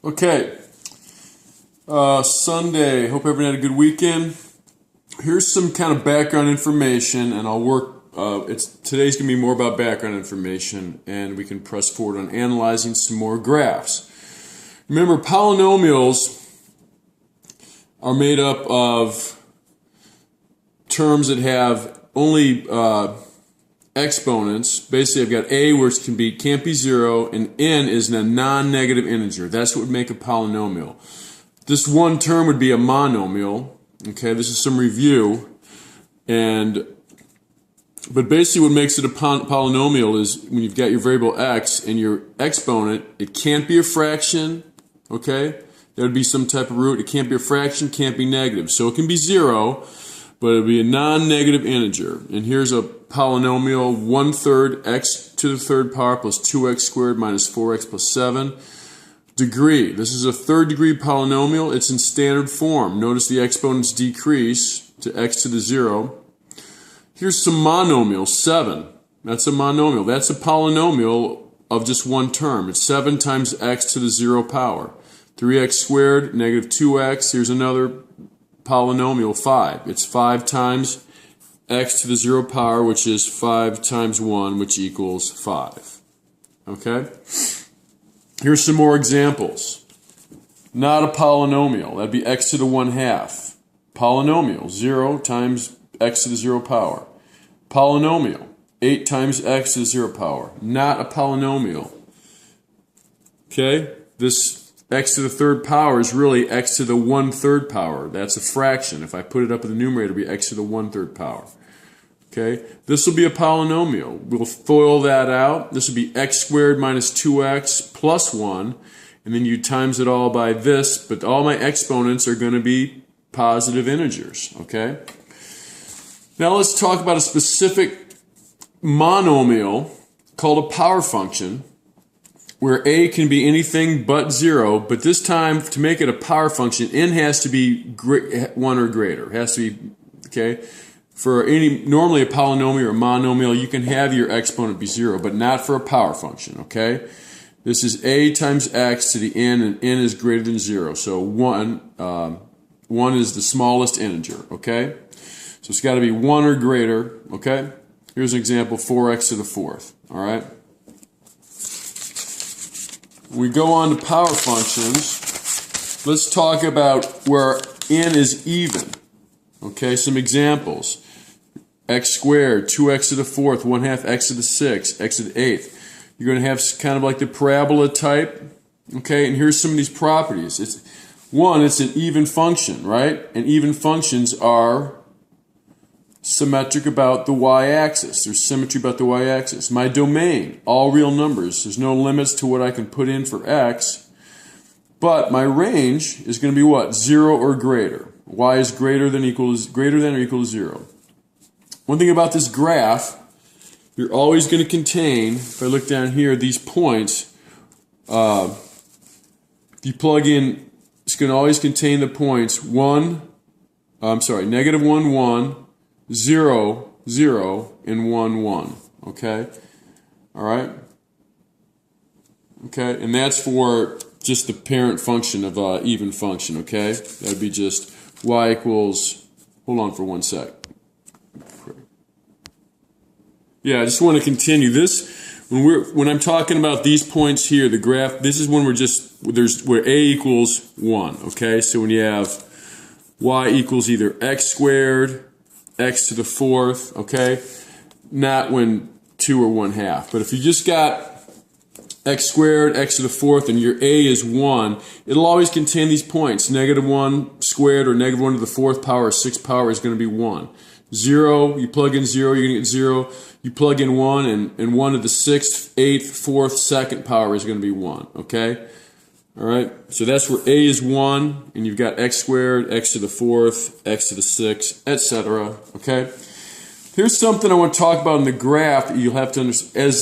Okay, Sunday. Hope everyone had a good weekend. Here's some kind of background information, and I'll work. Today's gonna be more about background information, and we can press forward on analyzing some more graphs. Remember, polynomials are made up of terms that have only exponents. Basically, I've got a where it can't be 0, and n is a non-negative integer. That's what would make a polynomial. This one term would be a monomial. Okay, this is some review, but basically what makes it a polynomial is when you've got your variable x and your exponent, it can't be a fraction. Okay, that would be some type of root. It can't be a fraction, can't be negative. So it can be 0, but it would be a non-negative integer. And here's a polynomial: 1/3 x to the third power plus 2x squared minus 4x plus 7. Degree. This is a third degree polynomial. It's in standard form. Notice the exponents decrease to x to the 0. Here's some monomials. 7. That's a monomial. That's a polynomial of just one term. It's 7 times x to the 0 power. 3x squared, negative 2x. Here's another polynomial, 5. It's 5 times x to the 0 power, which is 5 times 1, which equals 5. Okay? Here's some more examples. Not a polynomial. That'd be x to the 1/2. Polynomial, 0 times x to the 0 power. Polynomial, 8 times x to the 0 power. Not a polynomial. Okay? This x to the third power is really x to the 1/3 power. That's a fraction. If I put it up in the numerator, it'll be x to the 1/3 power. Okay, this will be a polynomial. We'll FOIL that out. This will be x squared minus 2x plus 1, and then you times it all by this, but all my exponents are going to be positive integers. Okay, now let's talk about a specific monomial called a power function, where a can be anything but 0, but this time, to make it a power function, n has to be 1 or greater. It has to be, okay? For normally a polynomial or a monomial, you can have your exponent be 0, but not for a power function, okay? This is a times x to the n, and n is greater than 0. So 1 is the smallest integer, okay? So it's got to be 1 or greater, okay? Here's an example, 4x to the 4th, all right? We go on to power functions. Let's talk about where n is even. Okay, some examples. X squared, 2x to the 4th, 1/2 x to the 6th, x to the 8th. You're going to have kind of like the parabola type. Okay, and here's some of these properties. It's an even function, right? And even functions are symmetric about the y-axis. There's symmetry about the y-axis. My domain, all real numbers. There's no limits to what I can put in for x. But my range is going to be what? 0 or greater. Y is greater than or equal to 0. One thing about this graph, you're always going to contain, if I look down here, these points. If you plug in, it's going to always contain the points -1, 1, 0, 0, and 1, 1. Okay? All right? Okay, and that's for just the parent function of even function, okay? That would be just y equals, hold on for 1 sec. Yeah, I just want to continue this. When I'm talking about these points here, the graph, this is when where a equals 1, okay? So when you have y equals either x squared, x to the 4th, okay? Not when 2 or 1/2. But if you just got x squared, x to the 4th, and your a is 1, it'll always contain these points. -1 squared or -1 to the 4th power or 6th power is going to be 1. 0, you plug in 0, you're going to get 0. You plug in 1, and 1 to the 6th, 8th, 4th, 2nd power is going to be 1, okay? All right, so that's where a is 1, and you've got x squared, x to the 4th, x to the 6th, etc., okay? Here's something I want to talk about in the graph that you'll have to understand.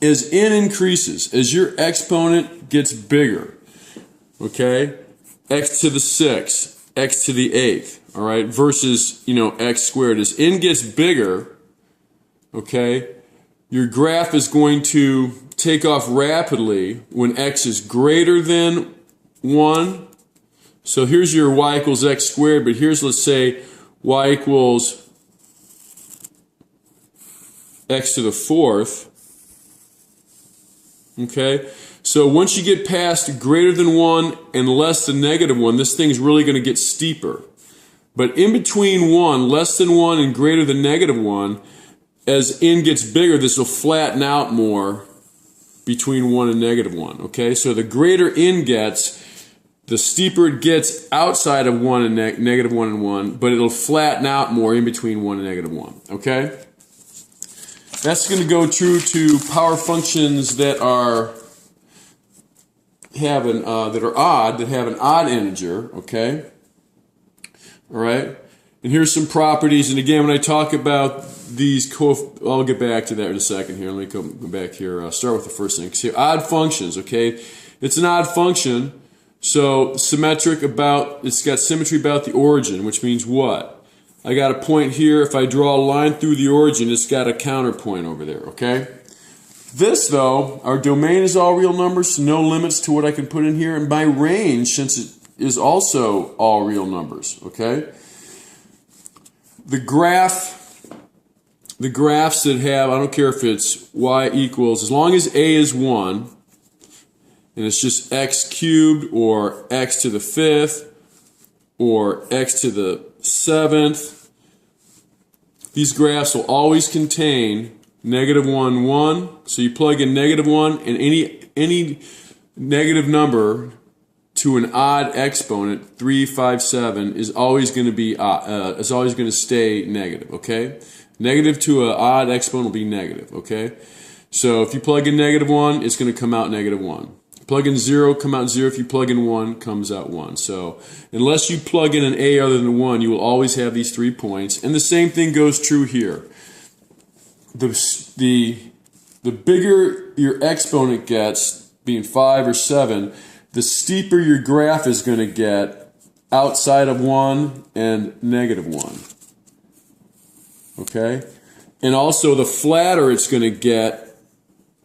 As n increases, as your exponent gets bigger, okay, x to the 6th, x to the 8th, all right, versus, x squared. As n gets bigger, okay, your graph is going to take off rapidly when x is greater than 1. So here's your y equals x squared, but here's, let's say, y equals x to the 4th. Okay? So once you get past greater than 1 and less than negative 1, this thing's really going to get steeper. But in between 1, less than 1, and greater than negative 1, as n gets bigger, this will flatten out more between 1 and negative 1. Okay? So the greater n gets, the steeper it gets outside of 1 and negative 1 and 1, but it'll flatten out more in between 1 and negative 1. Okay? That's going to go true to power functions that are odd, that have an odd integer. Okay? All right? And here's some properties. And again, when I talk about these, I'll get back to that in a second here. Let me go back here. Start with the first thing. So odd functions. Okay? It's an odd function. So symmetric about, it's got symmetry about the origin, which means what? I got a point here. If I draw a line through the origin, it's got a counterpoint over there, okay? This, though, our domain is all real numbers, so no limits to what I can put in here. And my range, since it is also all real numbers, okay? The graphs that have, I don't care if it's y equals, as long as a is 1, and it's just x cubed or x to the 5th or x to the 7th, these graphs will always contain negative 1, 1. So you plug in negative 1, and any negative number to an odd exponent, 3, 5, 7, is always going to be is always going to stay negative. Okay, negative to an odd exponent will be negative. Okay, so if you plug in negative 1, it's going to come out negative 1. Plug in 0, come out 0. If you plug in 1, comes out 1. So unless you plug in an a other than 1, you will always have these 3 points. And the same thing goes true here. The bigger your exponent gets, being 5 or 7, the steeper your graph is going to get outside of 1 and negative 1. Okay? And also the flatter it's going to get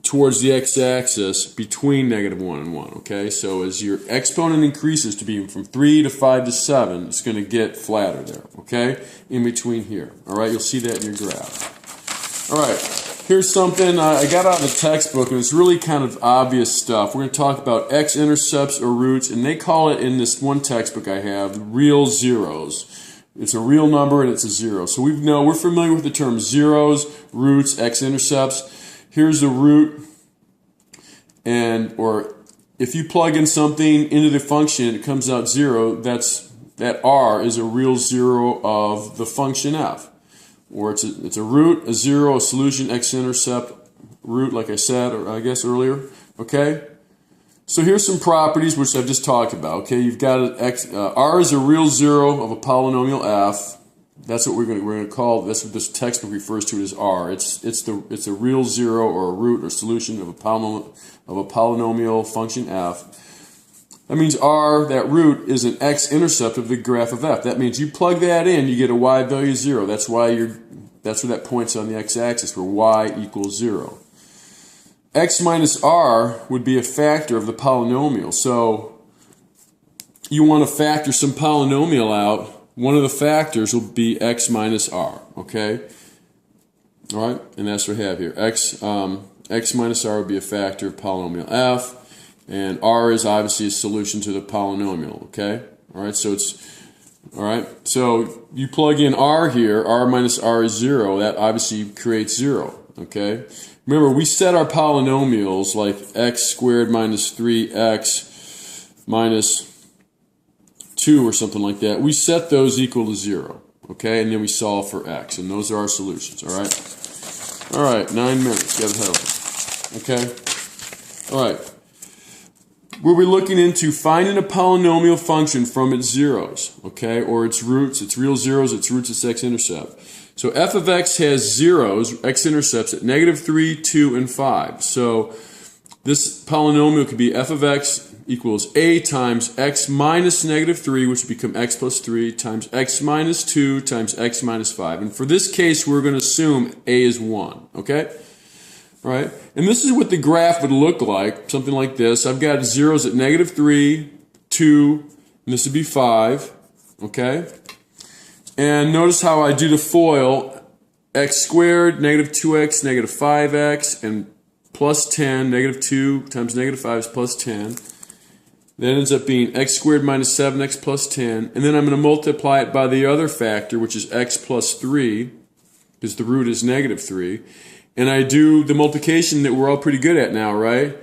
towards the x-axis between negative 1 and 1, okay? So as your exponent increases to be from 3 to 5 to 7, it's going to get flatter there, okay? In between here, all right? You'll see that in your graph. All right, here's something I got out of the textbook, and it's really kind of obvious stuff. We're going to talk about x-intercepts or roots, and they call it, in this one textbook I have, real zeros. It's a real number and it's a 0. So we're familiar with the term zeros, roots, x-intercepts. Here's the root, or if you plug in something into the function, it comes out 0. That r is a real 0 of the function f, or it's a root, a 0, a solution, x-intercept, root, like I said, or I guess earlier. Okay. So here's some properties which I've just talked about. Okay, you've got r is a real 0 of a polynomial f. That's what we're going to call. That's what this textbook refers to as r. It's a real 0 or a root or solution of a polynomial function f. That means r, that root, is an x-intercept of the graph of f. That means you plug that in, you get a y value 0. That's where that point's on the x-axis, where y equals 0. X minus r would be a factor of the polynomial. So you want to factor some polynomial out. One of the factors will be x minus r, okay? All right, and that's what we have here. X minus r would be a factor of polynomial f, and r is obviously a solution to the polynomial, okay? All right, so you plug in r here, r minus r is 0. That obviously creates 0, okay? Remember, we set our polynomials like x squared minus 3x minus 2 or something like that. We set those equal to 0, okay? And then we solve for x, and those are our solutions, all right? All right, 9 minutes, got to help. Okay? All right. We'll be looking into finding a polynomial function from its zeros, okay? Or its roots, its real zeros, its roots, its x-intercept. So f of x has zeros, x-intercepts, at negative 3, 2, and 5. So this polynomial could be f of x equals a times x minus negative 3, which would become x plus 3, times x minus 2 times x minus 5. And for this case, we're going to assume a is 1, okay? right? And this is what the graph would look like, something like this. I've got zeros at -3, 2, and this would be 5, okay? And notice how I do the FOIL, x squared, -2x, -5x, and plus 10, -2 times -5 is plus 10. That ends up being x squared minus 7x plus 10. And then I'm going to multiply it by the other factor, which is x plus 3, because the root is -3. And I do the multiplication that we're all pretty good at now, right?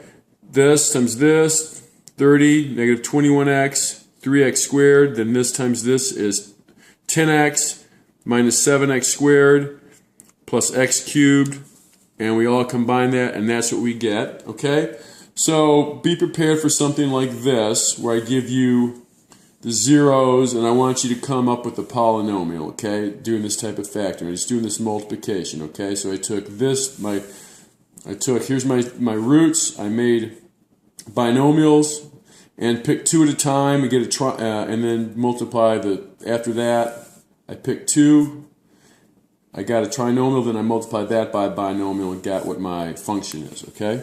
This times this, 30, -21x, 3x squared. Then this times this is 10x minus 7x squared plus x cubed. And we all combine that, and that's what we get, okay? So be prepared for something like this, where I give you the zeros, and I want you to come up with a polynomial, okay? Doing this type of factoring, just doing this multiplication, okay? So I took this, here's my roots. I made binomials, and pick 2 at a time, and get and then multiply after that. I picked 2. I got a trinomial, then I multiplied that by a binomial and got what my function is, okay?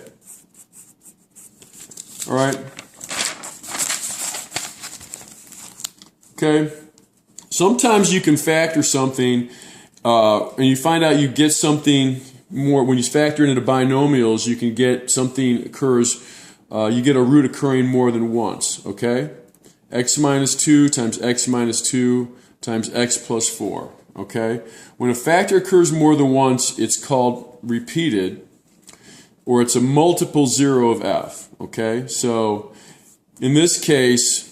All right. Okay. Sometimes you can factor something, and you find out you get something more. When you factor it into binomials, you can get something occurs, you get a root occurring more than once, okay? X minus 2 times x minus 2 times x plus 4. Okay? When a factor occurs more than once, it's called repeated, or it's a multiple zero of f. Okay? So, in this case,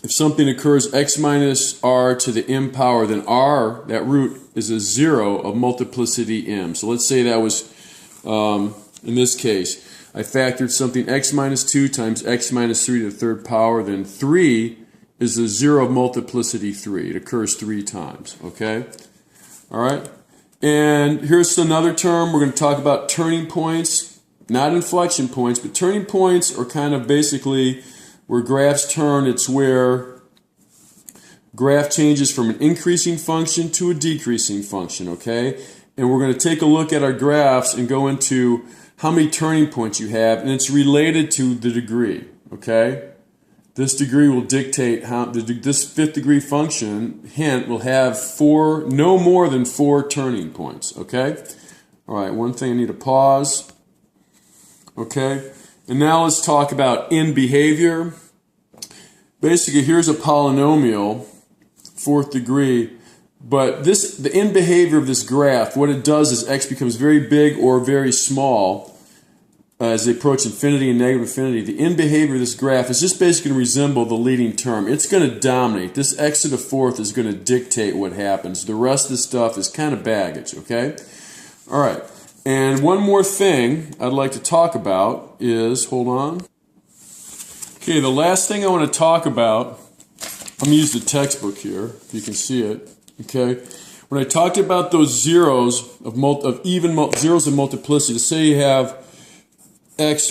if something occurs x minus r to the m power, then r, that root, is a zero of multiplicity m. So let's say that was, in this case, I factored something x minus 2 times x minus 3 to the third power, then 3 is the zero of multiplicity 3. It occurs 3 times, okay? All right? And here's another term. We're going to talk about turning points, not inflection points, but turning points are kind of basically where graphs turn. It's where graph changes from an increasing function to a decreasing function, okay? And we're going to take a look at our graphs and go into how many turning points you have, and it's related to the degree, okay? This degree will dictate how this fifth degree function, hint, will have no more than 4 turning points, okay? All right, one thing I need to pause, okay? And now let's talk about end behavior. Basically, here's a polynomial, 4th degree, but the end behavior of this graph, what it does is x becomes very big or very small as they approach infinity and negative infinity. The end behavior of this graph is just basically going to resemble the leading term. It's going to dominate. This x to the 4th is going to dictate what happens. The rest of the stuff is kind of baggage, okay? All right. And one more thing I'd like to talk about is, hold on. Okay, the last thing I want to talk about, I'm going to use the textbook here, if you can see it, okay? When I talked about those zeros of zeros of multiplicity, say you have x